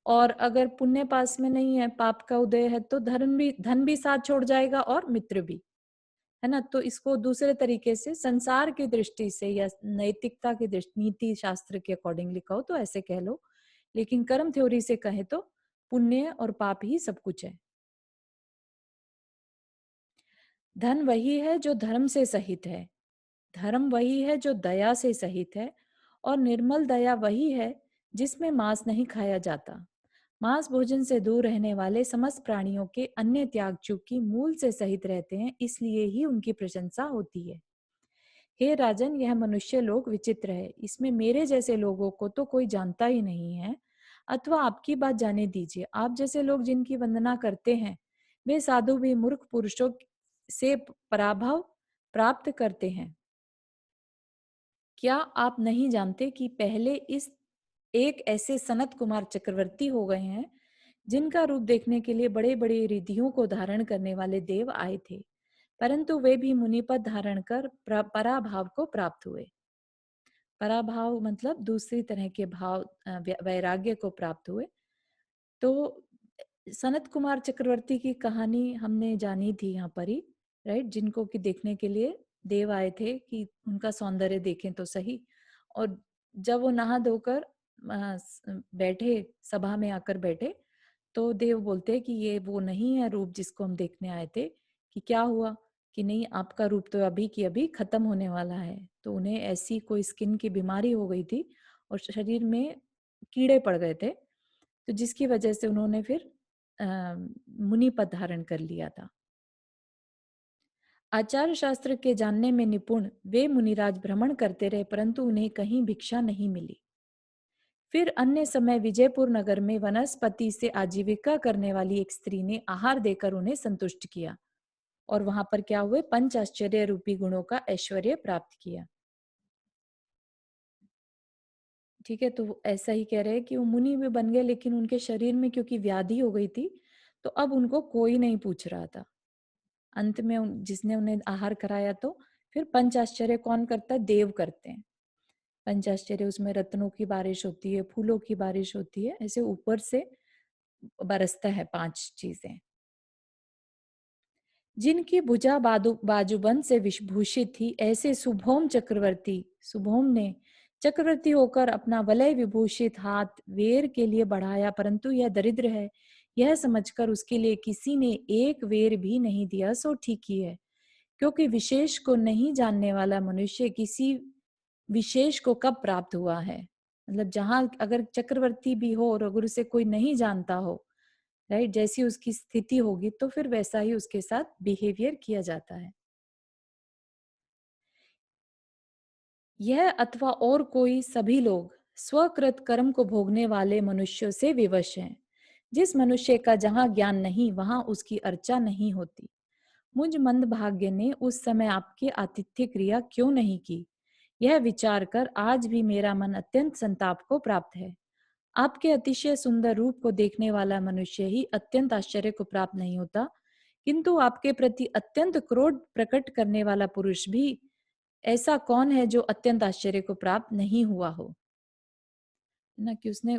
और अगर पुण्य पास में नहीं है, पाप का उदय है, तो धन भी साथ छोड़ जाएगा और मित्र भी, है ना। तो इसको दूसरे तरीके से संसार की दृष्टि से या नैतिकता की दृष्टि, नीति शास्त्र के अकॉर्डिंगली कहो तो ऐसे कह लो, लेकिन कर्म थ्योरी से कहे तो पुण्य और पाप ही सब कुछ है। धन वही है जो धर्म से सहित है, धर्म वही है जो दया से सहित है, और निर्मल दया वही है जिसमें मांस नहीं खाया जाता। मांस भोजन से दूर रहने वाले समस्त प्राणियों के अन्य त्याग चूंकि मूल से सहित रहते हैं, इसलिए ही उनकी प्रशंसा होती है। हे राजन, यह मनुष्य लोग विचित्र है, इसमें मेरे जैसे लोगों को तो कोई जानता ही नहीं है। अथवा आपकी बात जाने दीजिए, आप जैसे लोग जिनकी वंदना करते हैं वे साधु भी मूर्ख पुरुषों से पराभव प्राप्त करते हैं। क्या आप नहीं जानते कि पहले इस एक ऐसे सनत कुमार चक्रवर्ती हो गए हैं जिनका रूप देखने के लिए बड़े बड़े रिद्धियों को धारण करने वाले देव आए थे, परंतु वे भी मुनिपद धारण कर पराभाव को प्राप्त हुए। पराभाव मतलब दूसरी तरह के भाव, वैराग्य को प्राप्त हुए। तो सनत कुमार चक्रवर्ती की कहानी हमने जानी थी यहाँ पर ही, राइट, जिनको कि देखने के लिए देव आए थे कि उनका सौंदर्य देखें तो सही। और जब वो नहा धोकर बैठे, सभा में आकर बैठे, तो देव बोलते कि ये वो नहीं है रूप जिसको हम देखने आए थे। कि क्या हुआ? कि नहीं, आपका रूप तो अभी की अभी खत्म होने वाला है। तो उन्हें ऐसी कोई स्किन की बीमारी हो गई थी और शरीर में कीड़े पड़ गए थे, तो जिसकी वजह से उन्होंने फिर मुनि पद धारण कर लिया था। आचार शास्त्र के जानने में निपुण वे मुनिराज भ्रमण करते रहे, परंतु उन्हें कहीं भिक्षा नहीं मिली। फिर अन्य समय विजयपुर नगर में वनस्पति से आजीविका करने वाली एक स्त्री ने आहार देकर उन्हें संतुष्ट किया, और वहां पर क्या हुए? पंच आश्चर्य रूपी गुणों का ऐश्वर्य प्राप्त किया। ठीक है, तो वो ऐसा ही कह रहे हैं कि वो मुनि भी बन गए, लेकिन उनके शरीर में क्योंकि व्याधि हो गई थी, तो अब उनको कोई नहीं पूछ रहा था। अंत में जिसने उन्हें आहार कराया, तो फिर पंचाश्चर्य कौन करता है? देव करते हैं। पंचाश्चर्य, उसमें रत्नों की बारिश होती है, फूलों की बारिश होती है, ऐसे ऊपर से बरसता है 5 चीजें। जिनकी भुजा बाजूबंद से विभूषित थी, ऐसे शुभोम चक्रवर्ती, शुभोम ने चक्रवर्ती होकर अपना वलय विभूषित हाथ वेर के लिए बढ़ाया, परंतु यह दरिद्र है, यह समझकर उसके लिए किसी ने एक वेर भी नहीं दिया। सो ठीक ही है, क्योंकि विशेष को नहीं जानने वाला मनुष्य किसी विशेष को कब प्राप्त हुआ है। मतलब जहां अगर चक्रवर्ती भी हो और अगर उसे कोई नहीं जानता हो, राइट, जैसी उसकी स्थिति होगी तो फिर वैसा ही उसके साथ बिहेवियर किया जाता है। यह अथवा और कोई सभी लोग स्वकृत कर्म को भोगने वाले मनुष्यों से विवश हैं। जिस मनुष्य का जहां ज्ञान नहीं वहां उसकी अर्चा नहीं होती। मुझ मंद भाग्य ने उस समय आपके आतिथ्य क्रिया क्यों नहीं की, यह विचार कर आज भी मेरा मन अत्यंत संताप को प्राप्त है। आपके अतिशय सुंदर रूप को देखने वाला मनुष्य ही अत्यंत आश्चर्य को प्राप्त नहीं होता, किंतु आपके प्रति अत्यंत क्रोध प्रकट करने वाला पुरुष भी ऐसा कौन है जो अत्यंत आश्चर्य को प्राप्त नहीं हुआ हो। है ना, कि उसने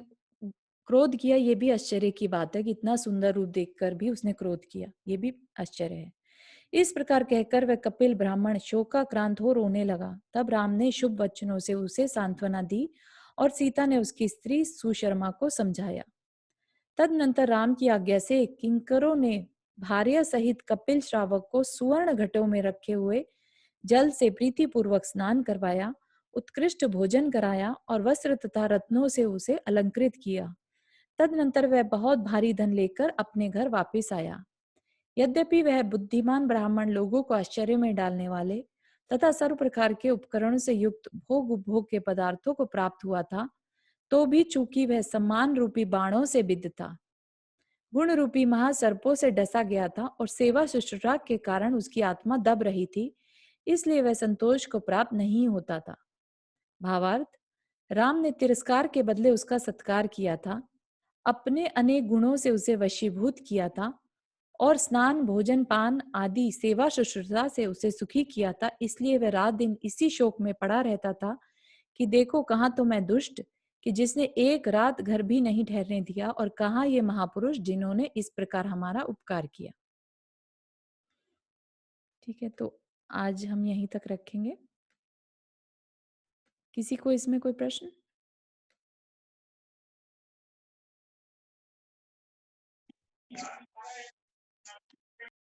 क्रोध किया, ये भी आश्चर्य की बात है कि इतना सुंदर रूप देखकर भी उसने क्रोध किया, ये भी आश्चर्य है। इस प्रकार कहकर वह कपिल ब्राह्मण शोकाक्रांत हो रोने लगा। तब राम ने शुभ वचनों से उसे सांत्वना दी और सीता ने उसकी स्त्री सुशर्मा को समझाया। तदनंतर राम की आज्ञा से किंकरों ने भार्या सहित कपिल श्रावक को सुवर्ण घटों में रखे हुए जल से प्रीति पूर्वक स्नान करवाया, उत्कृष्ट भोजन कराया और वस्त्र तथा रत्नों से उसे अलंकृत किया। तदनंतर वह बहुत भारी धन लेकर अपने घर वापस आया। यद्यपि वह बुद्धिमान ब्राह्मण लोगों को आश्चर्य में डालने वाले तथा सर्व प्रकार के उपकरणों से युक्त भोग उपभोग के पदार्थों को प्राप्त हुआ था, तो भी चूंकि वह सम्मान रूपी बाणों से बिद्ध था, गुण रूपी महासर्पों से डसा गया था और सेवा शुश्रूषा के कारण उसकी आत्मा दब रही थी, इसलिए वह संतोष को प्राप्त नहीं होता था। भावार्थ, राम ने तिरस्कार के बदले उसका सत्कार किया था, अपने अनेक गुणों से उसे वशीभूत किया था और स्नान भोजन पान आदि सेवा शुश्रूषा से उसे सुखी किया था। इसलिए वह रात दिन इसी शोक में पड़ा रहता था कि देखो कहाँ तो मैं दुष्ट कि जिसने एक रात घर भी नहीं ठहरने दिया, और कहाँ ये महापुरुष जिन्होंने इस प्रकार हमारा उपकार किया। ठीक है, तो आज हम यहीं तक रखेंगे। किसी को इसमें कोई प्रश्न?